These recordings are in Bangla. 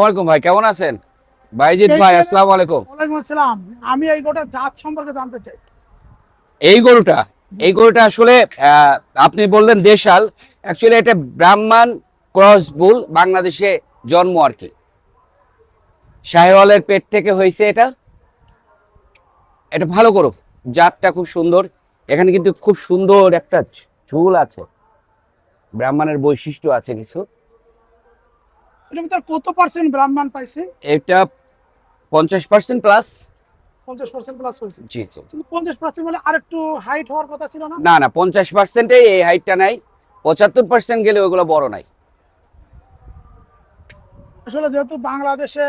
ওয়ালাইকুম ভাই, কেমন আছেন? বাইজিৎ ভাই, আসসালামু আলাইকুম। ওয়ালাইকুম আসসালাম। আমি এই গোটার জাত সম্পর্কে জানতে চাই। এই গরুটা এই গরুটা আসলে আপনি বললেন দেশাল, অ্যাকচুয়ালি এটা ব্রাহ্মণ ক্রস বুল, বাংলাদেশে জন্ম আর কি। শাহিওয়ালের পেট থেকে হয়েছে এটা। এটা ভালো গরু, জাতটা খুব সুন্দর। এখানে কিন্তু খুব সুন্দর একটা ঝুল আছে, ব্রাহ্মণের বৈশিষ্ট্য আছে কিছু। এটার ভিতর কত পার্সেন্ট ব্রাহ্মণ পাইছে? এটা 50% প্লাস। 50% প্লাস হয়েছে। জি জি। কিন্তু 50% মানে আরেকটু হাইট হওয়ার কথা ছিল না? না না, 50%-এ এই হাইটটা নাই। 75% গেলে ওইগুলো বড় নাই। আসলে যেহেতু বাংলাদেশে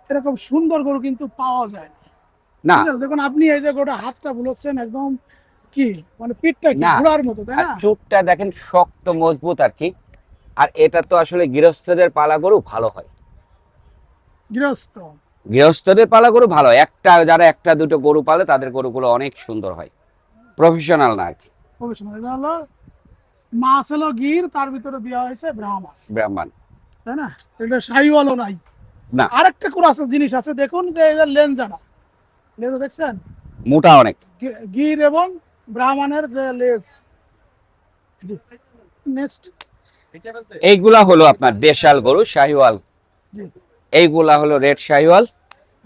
এরকম সুন্দর গরু কিন্তু পাওয়া যায় না। না ঠিক আছে, দেখুন আপনি এই যে গোটা হাতটা বুলোচ্ছেন একদম, কি মানে পিঠটা কি না, ঘোড়ার মতো, তাই আর না? চোখটা দেখেন শক্ত মজবুত আর কি। আর এটা তো আসলে গৃহস্থদের পালা গরু ভালো হয়। গৃহস্থ। গৃহস্থদের পালা গরু ভালো হয়। যারা একটা দুটো গরু পালে তাদের গরুগুলো অনেক সুন্দর হয়, প্রফেশনাল না আর কি। প্রফেশনাল। এটা হলো মাছ হলো গির, তার ভিতরে দেওয়া হয়েছে ব্রাহ্মণ, ব্রাহ্মণ। তাই না? এটা শাহিওয়ালও নাই। না, আরেকটা করে আছে জিনিস আছে, দেখুন যে এই যে লেঞ্জাটা, লেজা দেখছেন? মোটা অনেক। গির এবং ব্রাহ্মণের যে লেজ। জি, নেক্সট। এইগুলা হলো আপনার দেশাল গরু, শাহিওয়াল। জি। এইগুলা হলো রেড শাহিওয়াল।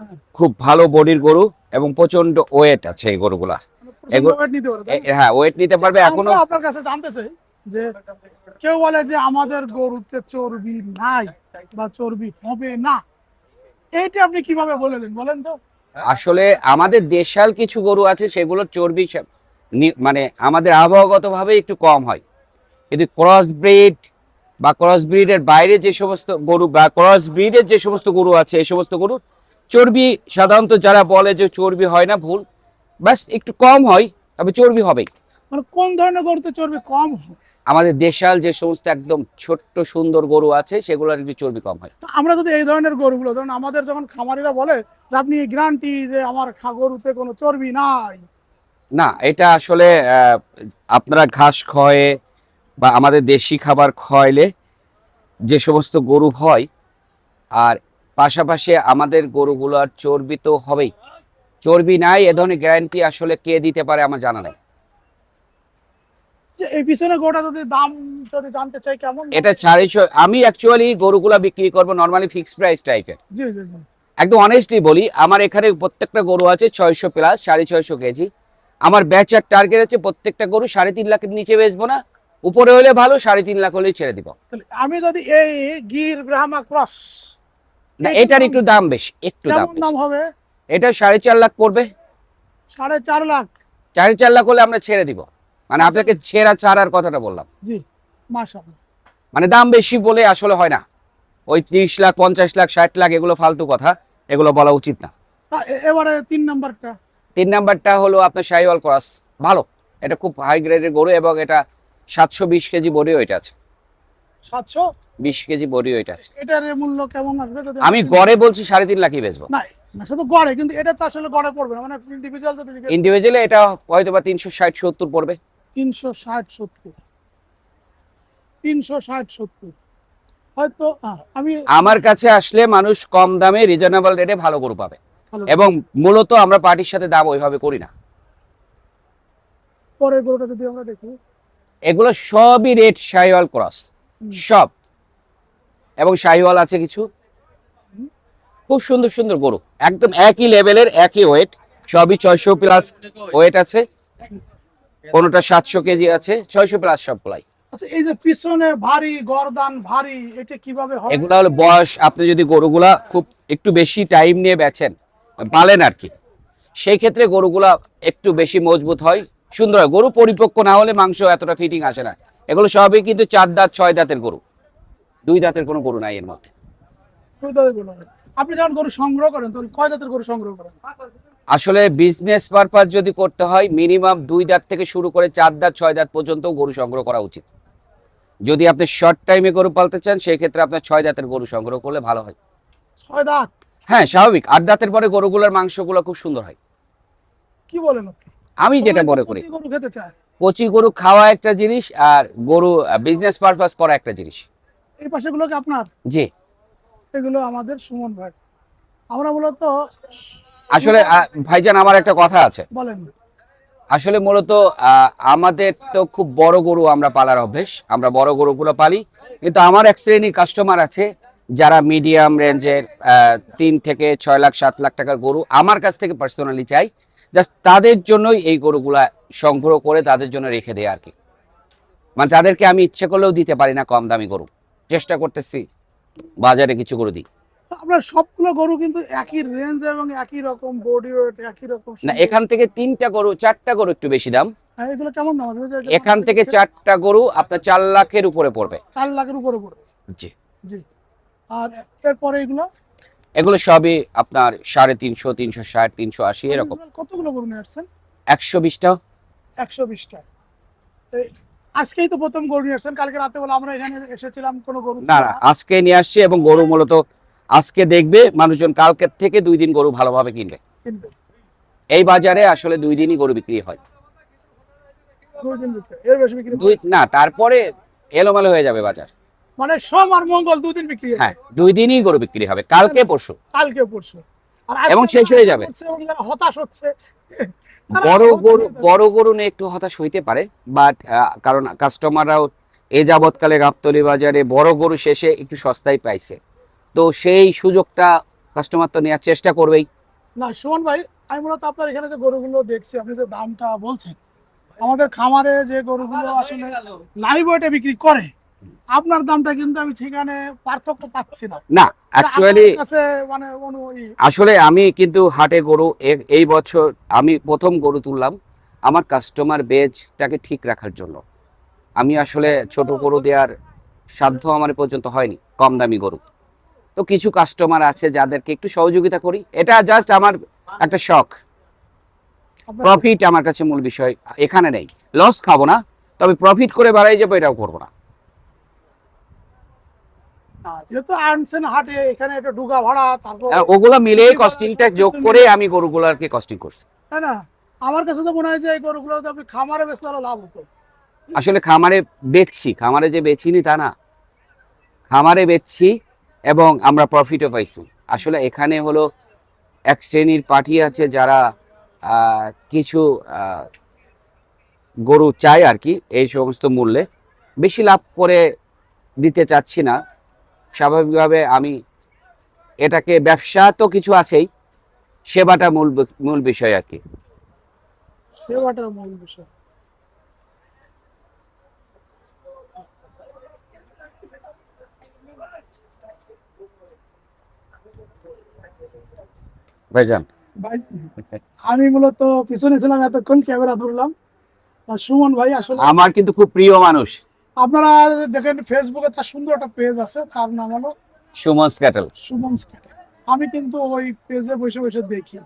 হ্যাঁ, খুব ভালো বডির গরু এবং প্রচন্ড ওয়েট আছে এই গরুগুলা। মানে প্রচন্ড weight নিতে পারে, তাই না? হ্যাঁ, ওয়েট নিতে পারবে আচ্ছা, এখনো। আমরা আপনার কাছে জানতে চাই যে কেউ বলে যে আমাদের গরুতে চর্বি নাই বা চর্বি হবে না, এইটা আপনি কিভাবে বলে দেন বলেন তো? আসলে আমাদের দেশাল কিছু গরু আছে সেগুলোর চর্বি মানে আমাদের আবহাওয়াগত ভাবে একটু কম হয়, কিন্তু ক্রস ব্রিড বা ক্রস ব্রিডের বাইরে যে সমস্ত গরু বা ক্রস ব্রিডের যে সমস্ত গরু আছে, এই সমস্ত গরুর চর্বি সাধারণত যারা বলে যে চর্বি হয় না, ভুল। বাস একটু কম হয়, তবে চর্বি হবেই। মানে কোন ধরনের গরুতে চর্বি কম হয়? আমাদের দেশাল যে সমস্ত একদম ছোট্ট সুন্দর গরু আছে সেগুলোর একটু চর্বি কম হয়। তো আমরা যদি এই ধরনের গরুগুলো, ধরুন আমাদের যখন খামারিরা বলে যে আপনি গ্যারান্টি যে আমার গরুতে কোনো চর্বি নাই। না, এটা আসলে আপনারা ঘাস খয়ে বা আমাদের দেশি খাবার খাওয়াইলে যে সমস্ত গরু হয়, আর পাশাপাশি আমাদের গরুগুলোর চর্বি তো হবেই। চর্বি নাই এ ধরনের গ্যারান্টি আসলে কে দিতে পারে আমার জানা নাই। যে এই পিছনে গরুটা যদি দাম যদি জানতে চাই কেমন দাম? এটা 650। আমি অ্যাকচুয়ালি গরুগুলা বিক্রি করবো নর্মালি ফিক্সড প্রাইস টাইপের। জি জি জি। একদম অনেস্টলি বলি, আমার এখানে প্রত্যেকটা গরু আছে 600 প্লাস, 650 কেজি। আমার বেচার টার্গেট আছে প্রত্যেকটা গরু 3.5 লাখের নিচে বেচবো না। উপরে হলে ভালো, 3.5 লাখ হলেই ছেড়ে দিব। তাহলে আমি যদি এই গির ব্রাহ্মা ক্রস, না, এটার একটু দাম বেশি, একটু দাম কেমন দাম বেশি। হবে? এটা 4.5 লাখ পড়বে। 4.5 লাখ? 4.5 লাখ হলে আমরা ছেড়ে দিব। মানে আচ্ছা। আপনাকে ছাড়ার কথাটা বললাম। জি, মাশাআল্লাহ। মানে দাম বেশি বলে আসলে হয় না। ওই 30 লাখ, 50 লাখ, 60 লাখ এগুলো ফালতু কথা, এগুলো বলা উচিত না। এবারে 3 নাম্বারটা। 3 নাম্বারটা হলো আপনার শাহিওয়াল ক্রস। ভালো, এটা খুব হাই গ্রেডের গরু এবং এটা 720 কেজি বডি ওয়েট আছে। 700? 20 কেজি বডি ওয়েট আছে। এটার মূল্য কেমন আসবে যদি আমি গড়ে বলছি 3.5 লাখই বেচবো। না, না শুধু গড়ে, কিন্তু এটা তো আসলে গড়ে পড়বে না, মানে ইন্ডিভিজুয়াল যদি জিজ্ঞেস করি। ইন্ডিভিজুয়ালি এটা হয়তো বা 360-70 পড়বে। 360-70, 360-70 হয়তো। আমি আমার কাছে আসলে মানুষ কম দামে রিজনেবল রেটে ভালো গরু পাবে। ভালো। এবং মূলত আমরা পার্টির সাথে দাম ওইভাবে করি না। পরের গরুটা যদি আমরা দেখি, এগুলো সবই রেড শাহিওয়াল ক্রস, সব। এবং শাহিওয়াল আছে কিছু, খুব সুন্দর সুন্দর গরু, একদম একই লেভেলের, একই ওয়েট। সবই 600 প্লাস ওয়েট আছে, কোনোটা 700 কেজি আছে, 600 প্লাস সবগুলাই। আচ্ছা এই যে পিছনে ভারী গরদান ভারী, এটা কিভাবে হয়? এগুলা হলো বয়স, আপনি যদি গরুগুলা খুব একটু বেশি টাইম নিয়ে বেচেন, পালেন আর কি, সেই ক্ষেত্রে গরুগুলা একটু বেশি মজবুত হয়, সুন্দর হয়। গরু পরিপক্ক না হলে মাংস এতটা ফিটিং আসে না। এগুলো সবই কিন্তু 4 দাঁত 6 দাঁতের গরু, 2 দাঁতের কোনো গরু নাই এর মধ্যে। দুই দাঁতের গরু হয়। আপনি যখন গরু সংগ্রহ করেন তখন কয় দাঁতের গরু সংগ্রহ করেন? আসলে বিজনেস পারপাস যদি করতে হয়, মিনিমাম 2 দাঁত থেকে শুরু করে 4 দাঁত 6 দাঁত পর্যন্ত গরু সংগ্রহ করা উচিত। যদি আপনি শর্ট টাইমে গরু পালতে চান, সেই ক্ষেত্রে আপনার 6 দাঁতের গরু সংগ্রহ করলে ভালো হয়। 6 দাঁত? হ্যাঁ, স্বাভাবিক। 8 দাঁতের পরে গরুগুলোর মাংসগুলো খুব সুন্দর হয়। কি বলেন আপনি? আমি যেটা সবাই তো মনে করি, কচি গরু খেতে চায়। কচি গরু খাওয়া একটা জিনিস, আর গরু বিজনেস পারপাস করা একটা জিনিস। এই পাশে গুলো কি আপনার? জি। এগুলো আমাদের সুমন ভাই। আমরা মূলত আসলে ভাইজান আমার একটা কথা আছে। বলেন। আসলে মূলত আমাদের তো খুব বড় গরু আমরা পালার অভ্যেস, আমরা বড় গরুগুলো পালি, কিন্তু আমার এক শ্রেণীর কাস্টমার আছে যারা মিডিয়াম রেঞ্জের 3 থেকে 6 লাখ 7 লাখ টাকার গরু আমার কাছ থেকে পার্সোনালি চাই। জাস্ট তাদের জন্যই এই গরুগুলা সংগ্রহ করে তাদের জন্য রেখে দেয় আর কি। মানে তাদেরকে আমি ইচ্ছে করলেও দিতে পারি না কম দামি গরু, চেষ্টা করতেছি বাজারে কিছু গরু দিই। আপনার সবগুলো গরু কিন্তু একই রেঞ্জ এবং একই রকম বডি ওয়েট, একই রকম না, এখান থেকে 3টা গরু 4টা গরু একটু বেশি দাম। হ্যাঁ, এগুলো কেমন দাম হবে? এখান থেকে 4টা গরু আপনার 4 লাখের উপরে পড়বে। 4 লাখের উপরে পড়বে। জি। জি। আর এরপরে এগুলো এগুলো সবই আপনার 350, 360, 380 এরকম। কতগুলো গরু নিয়ে আসছেন? 120টা। 120টা। আজকেই তো প্রথম গরু নিয়ে আসছেন, কালকে রাতে বলে আমরা এখানে এসেছিলাম কোনো গরু না ছিল না, না। আজকে নিয়ে আসছি এবং গরু মূলত আজকে দেখবে মানুষজন, কালকের থেকে 2 দিন গরু ভালোভাবে কিনবে। কিনবে। এই বাজারে আসলে 2 দিনই গরু বিক্রি হয়। 2 দিন বিক্রি, এর বেশি বিক্রি হয় না। না, তারপরে এলোমেলো হয়ে যাবে বাজার। মানে সোম আর মঙ্গল 2 দিন বিক্রি হয়। হ্যাঁ, 2 দিনই গরু বিক্রি হবে, কালকে পরশু, কালকে পরশু। আর এবং আজকে শেষ হয়ে যাবে। এবং যারা হতাশ হচ্ছে তারা বড় গরু নিয়ে একটু হতাশ হইতে পারে, বাট কারণ কাস্টমাররাও এ যাবৎকালে গাবতলী বাজারে বড় গরু শেষে একটু সস্তায় পাইছে, তো সেই সুযোগটা কাস্টমার তো নেওয়ার চেষ্টা করবেই। না সুমন ভাই, আমি মূলত আপনার এখানে যে গরুগুলো দেখছি, আপনি যে দামটা বলছেন, আমাদের খামারে যে গরুগুলো আসলে লাইভ ওয়েটে বিক্রি করে, আপনার দামটা কিন্তু আমি সেখানে পার্থক্য পাচ্ছি না। না, অ্যাকচুয়ালি আপনার কাছে মানে আসলে আমি কিন্তু হাটে গরু এই বছর আমি প্রথম গরু তুললাম আমার কাস্টমার বেজটাকে ঠিক রাখার জন্য। আমি আসলে ছোট গরু দেওয়ার সাধ্য আমার পর্যন্ত হয়নি, কম দামি গরু। তো কিছু কাস্টমার আছে যাদেরকে একটু সহযোগিতা করি, এটা জাস্ট আমার একটা শখ। প্রফিট আমার কাছে মূল বিষয়, এখানে নেই। লস খাবো না, তবে প্রফিট করে বাড়াই যাবো এটাও করবো না। যেহেতু আনছেন হাটে, এখানে একটা ডুগা ভাড়া, তারপর ওগুলো মিলে কস্টিংটা যোগ করে আমি গরুগুলোকে কস্টিং করছি। তাই না? আমার কাছে তো মনে হয় যে এই গরুগুলো আপনি খামারে বেচলে আরো লাভ হতো। আসলে খামারে বেচছি, খামারে যে বেচিনি তা না, খামারে বেচছি এবং আমরা প্রফিটও পাইছি। আসলে এখানে হলো এক শ্রেণীর পার্টি আছে যারা কিছু গরু চায় আর কি, এই সমস্ত মূল্যে বেশি লাভ করে দিতে চাচ্ছি না। স্বাভাবিকভাবে আমি এটাকে, ব্যবসা তো কিছু আছেই, সেবাটা মূল বিষয় আর কি। সেবাটা মূল বিষয়। ভাইজান, ভাই, আমি মূলত পিছনে ছিলাম, এতক্ষণ ক্যামেরা ধরলাম। আর সুমন ভাই আসলে আমার কিন্তু খুব প্রিয় মানুষ। আপনারা দেখেন ফেসবুকে তার সুন্দর একটা পেজ আছে, তার নাম হলো সুমনস ক্যাটেল। সুমনস ক্যাটেল। আমি কিন্তু ওই পেজে বসে বসে দেখি,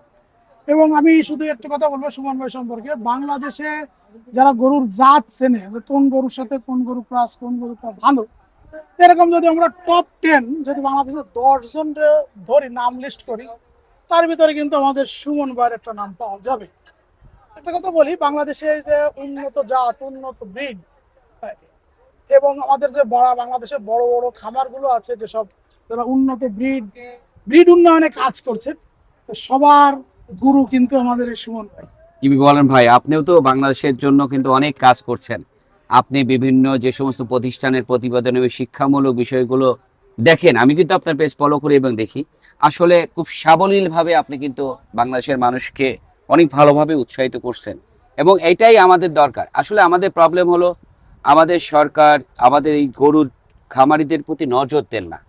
এবং আমি শুধু একটা কথা বলবো সুমন ভাই সম্পর্কে, বাংলাদেশে যারা গরুর জাত চেনে, যে কোন গরুর সাথে কোন গরু ক্লাস, কোন গরুটা ভালো, এরকম যদি আমরা টপ 10 যদি বাংলাদেশের 10 জন ধরি, নাম লিস্ট করি, তার ভিতরে কিন্তু আমাদের সুমন ভাইয়ের একটা নাম পাওয়া যাবে। একটা কথা বলি, বাংলাদেশে যে উন্নত জাত, উন্নত ব্রিড, এবং আমাদের যে বাংলাদেশের বড় বড় খামারগুলো আছে, যেসব যারা উন্নত ব্রিড উন্নয়নে কাজ করছে, সবার গুরু কিন্তু আমাদের এই সুমন ভাই। কি বলেন ভাই, আপনিও তো বাংলাদেশের জন্য কিন্তু অনেক কাজ করছেন। আপনি বিভিন্ন যে সমস্ত প্রতিষ্ঠানের প্রতিবেদন এবং শিক্ষামূলক বিষয়গুলো দেখেন, আমি কিন্তু আপনার পেজ ফলো করি এবং দেখি। আসলে খুব সাবলীলভাবে আপনি কিন্তু বাংলাদেশের মানুষকে অনেক ভালোভাবে উৎসাহিত করছেন, এবং এটাই আমাদের দরকার। আসলে আমাদের প্রবলেম হলো আমাদের সরকার আমাদের এই গরুর খামারিদের প্রতি নজর দেন না।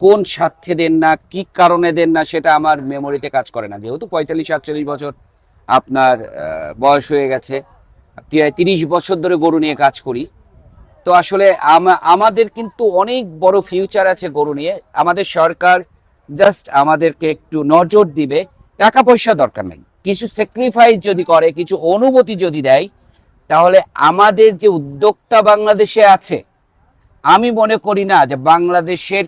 কোন স্বার্থে দেন না, কি কারণে দেন না, সেটা আমার মেমোরিতে কাজ করে না। যেহেতু 45-47 বছর আপনার বয়স হয়ে গেছে, 30 বছর ধরে গরু নিয়ে কাজ করি, তো আসলে আমাদের কিন্তু অনেক বড় ফিউচার আছে গরু নিয়ে। আমাদের সরকার জাস্ট আমাদেরকে একটু নজর দিবে, টাকা পয়সা দরকার নেই, কিছু স্যাক্রিফাইস যদি করে, কিছু অনুমতি যদি দেয়, তাহলে আমাদের যে উদ্যোক্তা বাংলাদেশে আছে, আমি মনে করি না যে বাংলাদেশের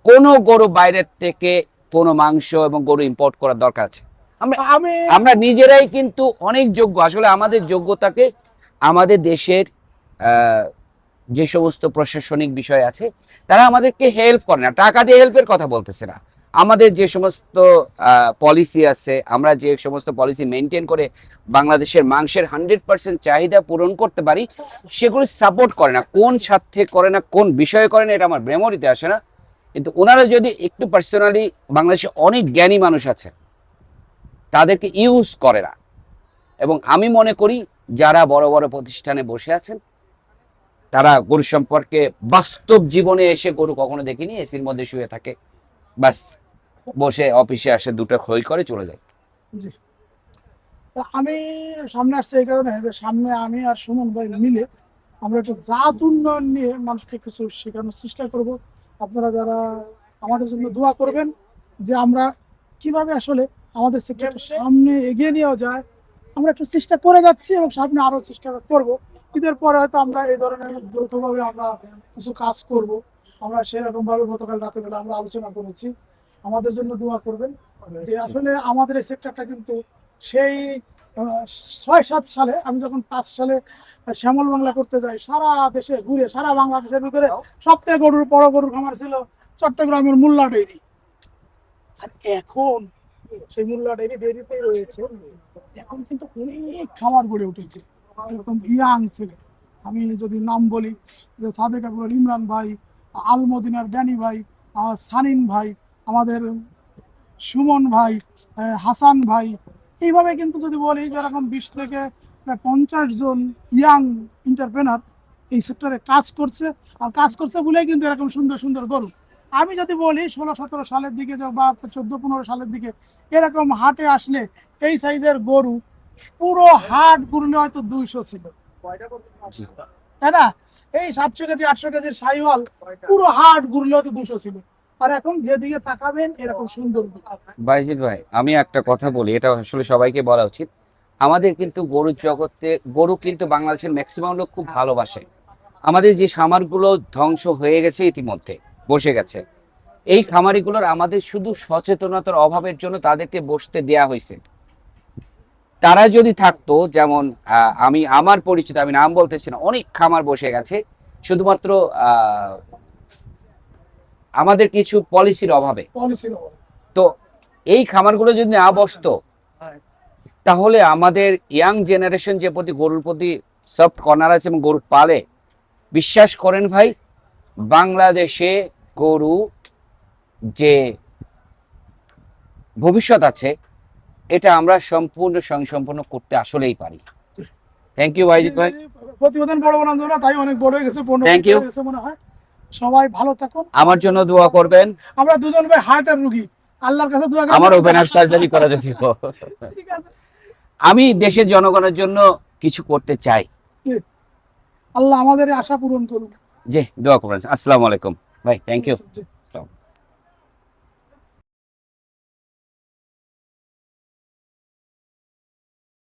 কোনো গরু বাইরের থেকে কোনো মাংস এবং গরু ইম্পোর্ট করার দরকার আছে। আমরা নিজেরাই কিন্তু অনেক যোগ্য। আসলে আমাদের যোগ্যতাকে আমাদের দেশের যে সমস্ত প্রশাসনিক বিষয় আছে তারা আমাদেরকে হেল্প করে না, টাকা দিয়ে হেল্পের কথা বলতেছে না। আমাদের যে সমস্ত পলিসি আছে, আমরা যে সমস্ত পলিসি মেনটেন করে বাংলাদেশের মাংসের 100% চাহিদা পূরণ করতে পারি, সেগুলো সাপোর্ট করে না। কোন স্বার্থে করে না, কোন বিষয়ে করে না, এটা আমার মেমোরিতে আসে না। কিন্তু ওনারা যদি একটু পার্সোনালি, বাংলাদেশে অনেক জ্ঞানী মানুষ আছে, তাদেরকে ইউজ করে না। এবং আমি মনে করি যারা বড় বড় প্রতিষ্ঠানে বসে আছেন তারা গরু সম্পর্কে বাস্তব জীবনে এসে গরু কখনো দেখিনি, এসির মধ্যে শুয়ে থাকে, বাস বসে অফিসে আসে, দুটো খই করে চলে যায়। জি। তা আমি সামনে আসছে এই কারণে যে সামনে আমি আর সুমন ভাই মিলে আমরা একটা জাত উন্নয়ন নিয়ে মানুষকে কিছু শেখানোর চেষ্টা করব। আপনারা যারা আমাদের জন্য দোয়া করবেন যে আমরা কিভাবে আসলে আমাদের সেক্টরটা সামনে এগিয়ে নেওয়া যায়। আমরা একটু চেষ্টা করে যাচ্ছি এবং সামনে আরো চেষ্টা করব। ঈদের পরে হয়তো আমরা এই ধরনের যৌথভাবে আমরা কিছু কাজ করব। আমরা সেরকম ভাবে গতকাল রাতে বেলা আমরা আলোচনা করেছি। আমাদের জন্য দোয়া করবেন যে আসলে আমাদের এই সেক্টরটা কিন্তু সেই 6-7 সালে, আমি যখন 5 সালে শ্যামল বাংলা করতে যাই, সারা দেশে ঘুরে সারা বাংলাদেশের ভিতরে সবথেকে বড় গরুর খামার ছিল চট্টগ্রামের মোল্লা ডেইরি। আর এখন সেই মোল্লা ডেইরিতেই রয়েছে। এখন কিন্তু অনেক খামার গড়ে উঠেছে, এরকম ইয়াং ছেলে। আমি যদি নাম বলি যে সাদেক আকবর, ইমরান ভাই, আলমদিনার ড্যানি ভাই, সানিন ভাই, আমাদের সুমন ভাই, হাসান ভাই, এইভাবে কিন্তু যদি বলি যেরকম 20 থেকে প্রায় 50 জন ইয়াং এন্টারপ্রেনার এই সেক্টরে কাজ করছে। আর কাজ করছে বলেই কিন্তু এরকম সুন্দর সুন্দর গরু। আমি যদি বলি 16-17 সালের দিকে বা 14-15 সালের দিকে এরকম হাটে আসলে এই সাইজের গরু পুরো হাট ঘুরলে হয়তো 200 ছিল, তাই না? এই 700 কেজি 800 কেজির সাইওয়াল পুরো হাট ঘুরলে হয়তো 200 ছিল। আর এখন যেদিকে তাকাবেন এরকম সুন্দর গরু। বাইজিদ ভাই, আমি একটা কথা বলি, এটা আসলে সবাইকে বলা উচিত। আমাদের কিন্তু গরুর জগতে, গরু কিন্তু বাংলাদেশের ম্যাক্সিমাম লোক খুব ভালোবাসে। আমাদের যে খামারগুলো ধ্বংস হয়ে গেছে, ইতিমধ্যে বসে গেছে, এই খামারিগুলোর আমাদের শুধু সচেতনতার অভাবের জন্য তাদেরকে বসতে দেয়া হয়েছে। তারা যদি থাকতো, যেমন আমি আমার পরিচিত, আমি নাম বলতেছি না, অনেক খামার বসে গেছে শুধুমাত্র আমাদের কিছু পলিসির অভাবে। তো এই খামারগুলো যদি না বসতো, তাহলে আমাদের ইয়াং জেনারেশন যে প্রতি গরুর প্রতি সফট কর্নার আছে এবং গরু পালে, বিশ্বাস করেন ভাই, বাংলাদেশে গরু যে ভবিষ্যৎ আছে, এটা আমরা সম্পূর্ণ স্বয়ংসম্পূর্ণ করতে আসলেই পারি। থ্যাংক ইউ বাইজিৎ ভাই। প্রতিবেদন বড় বানানো না, তাই অনেক বড় হয়ে গেছে, 15 Thank you. মিনিট হয়ে গেছে মনে হয়। সবাই ভালো থাকুন, আমার জন্য দোয়া করবেন। আমরা দুজন ভাই হার্টের রোগী, আল্লাহর কাছে দোয়া করি। আমার ওপেনার সার্জারি করা যদি হয়। ঠিক আছে, আমি দেশের জনগণের জন্য কিছু করতে চাই। আল্লাহ আমাদের এই আশা পূরণ করুন। জি, দোয়া করবেন। আসসালামু আলাইকুম ভাই, থ্যাংক ইউ।